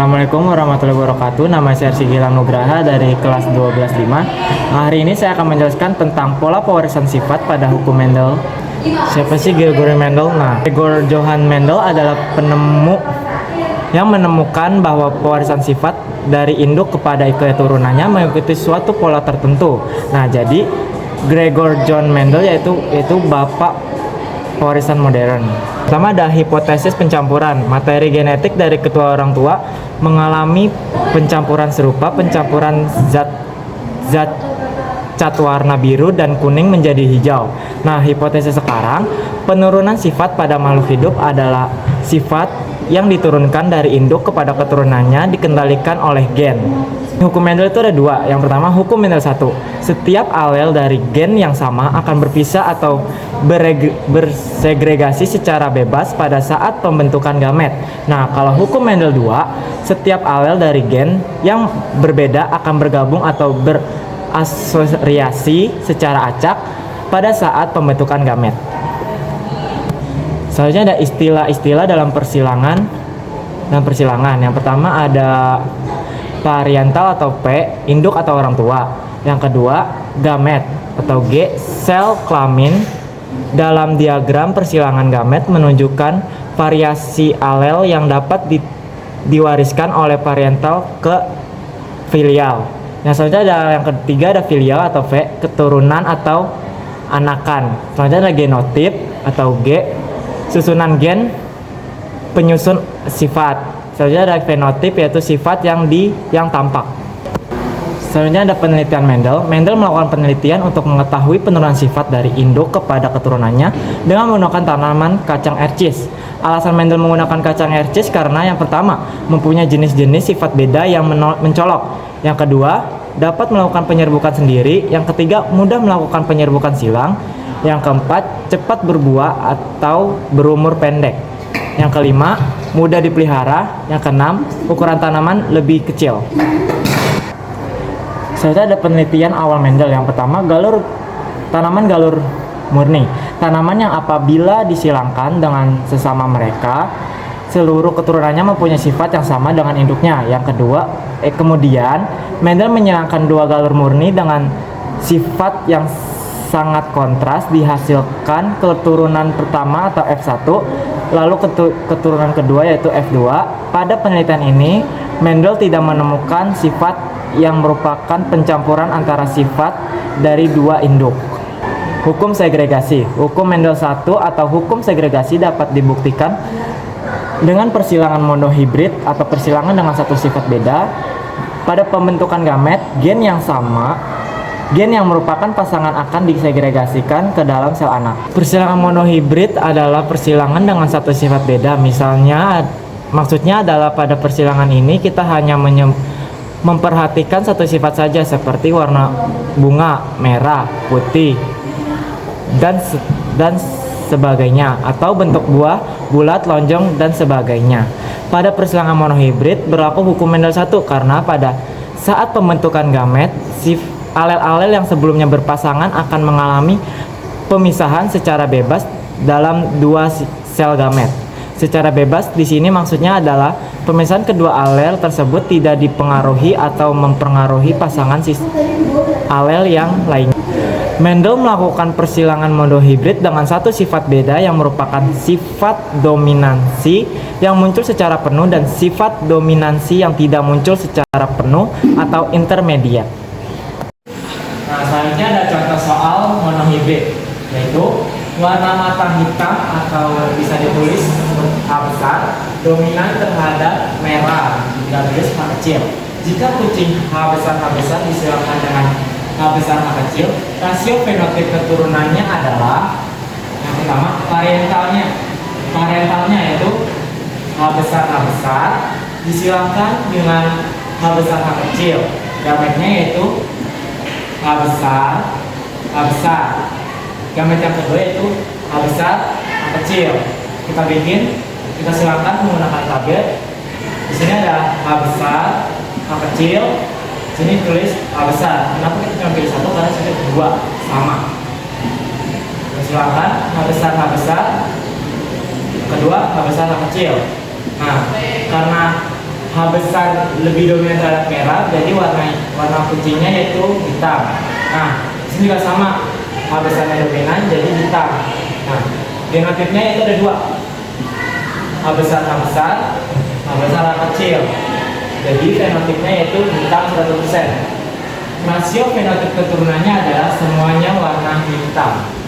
Assalamualaikum warahmatullahi wabarakatuh. Nama saya Arsi Gilang Nugraha dari kelas 12.5. Hari ini saya akan menjelaskan tentang pola pewarisan sifat pada hukum Mendel. Siapa sih Gregor Mendel? Nah, Gregor Johann Mendel adalah penemu yang menemukan bahwa pewarisan sifat dari induk kepada keturunannya mengikuti suatu pola tertentu. Nah, jadi Gregor John Mendel yaitu bapak pewarisan modern. Pertama ada hipotesis pencampuran. Materi genetik dari kedua orang tua mengalami pencampuran serupa, pencampuran zat cat warna biru dan kuning menjadi hijau. Nah, hipotesis sekarang, penurunan sifat pada makhluk hidup adalah sifat yang diturunkan dari induk kepada keturunannya dikendalikan oleh gen. Hukum Mendel itu ada dua. Yang pertama, hukum Mendel 1. Setiap alel dari gen yang sama akan berpisah atau bersegregasi secara bebas pada saat pembentukan gamet. Nah, kalau hukum Mendel 2, setiap alel dari gen yang berbeda akan bergabung atau berasosiasi secara acak pada saat pembentukan gamet. Selanjutnya ada istilah-istilah dalam persilangan. Yang pertama ada parental atau P, induk atau orang tua. Yang kedua, gamet atau G, sel kelamin. Dalam diagram persilangan gamet menunjukkan variasi alel yang dapat diwariskan oleh parental ke filial. Yang selanjutnya ada yang ketiga ada filial atau V, keturunan atau anakan. Selanjutnya ada genotip atau G, susunan gen penyusun sifat. Selanjutnya ada fenotip yaitu sifat yang tampak. Selanjutnya ada penelitian Mendel. Mendel melakukan penelitian untuk mengetahui penurunan sifat dari induk kepada keturunannya dengan menggunakan tanaman kacang ercis. Alasan Mendel menggunakan kacang ercis karena yang pertama, mempunyai jenis-jenis sifat beda yang mencolok. Yang kedua, dapat melakukan penyerbukan sendiri. Yang ketiga, mudah melakukan penyerbukan silang. Yang keempat, cepat berbuah atau berumur pendek. Yang kelima, mudah dipelihara. Yang keenam, ukuran tanaman lebih kecil. Selanjutnya ada penelitian awal Mendel. Yang pertama, tanaman galur murni. Tanaman yang apabila disilangkan dengan sesama mereka, seluruh keturunannya mempunyai sifat yang sama dengan induknya. Yang kedua, kemudian Mendel menyilangkan dua galur murni dengan sifat yang sangat kontras, dihasilkan keturunan pertama atau F1, lalu keturunan kedua yaitu F2. Pada penelitian ini, Mendel tidak menemukan sifat yang merupakan pencampuran antara sifat dari dua induk. Hukum segregasi. Hukum Mendel 1 atau hukum segregasi dapat dibuktikan dengan persilangan monohibrid atau persilangan dengan satu sifat beda. Pada pembentukan gamet, gen yang sama, gen yang merupakan pasangan akan disegregasikan ke dalam sel anak. Persilangan monohibrid adalah persilangan dengan satu sifat beda. Maksudnya adalah pada persilangan ini kita hanya memperhatikan satu sifat saja seperti warna bunga, merah, putih, dan sebagainya, atau bentuk buah, bulat, lonjong, dan sebagainya. Pada persilangan monohibrid berlaku hukum Mendel 1 karena pada saat pembentukan gamet, alel-alel yang sebelumnya berpasangan akan mengalami pemisahan secara bebas dalam dua sel gamet. Secara bebas di sini maksudnya adalah pemisahan kedua alel tersebut tidak dipengaruhi atau mempengaruhi pasangan alel yang lainnya. Mendel melakukan persilangan monohibrid dengan satu sifat beda yang merupakan sifat dominansi yang muncul secara penuh dan sifat dominansi yang tidak muncul secara penuh atau intermediat. Nah, selanjutnya ada contoh soal monohibrid, yaitu warna mata hitam atau bisa ditulis H besar dominan terhadap merah, garis H kecil. Jika kucing H besar disilakan dengan H besar H kecil, rasio fenotip keturunannya adalah yang pertama parentalnya yaitu H besar disilakan dengan H besar H kecil. Gametnya yaitu H besar. Gamet yang kedua yaitu H besar H kecil. Kita silakan menggunakan tabel. Di sini ada H besar H kecil. Di sini tulis H besar. Kenapa kita cuma pilih satu? Karena sini dua sama. Silakan H besar kedua H besar H kecil. Nah, karena H besar lebih dominan terhadap merah, jadi warna kucingnya yaitu hitam. Nah, di sini juga sama, H besarnya dominan jadi hitam. Nah, genotipnya itu ada dua, H besar, H besar, H besar, H kecil. Jadi fenotipnya yaitu hitam 100%. Rasio fenotip keturunannya adalah semuanya warna hitam.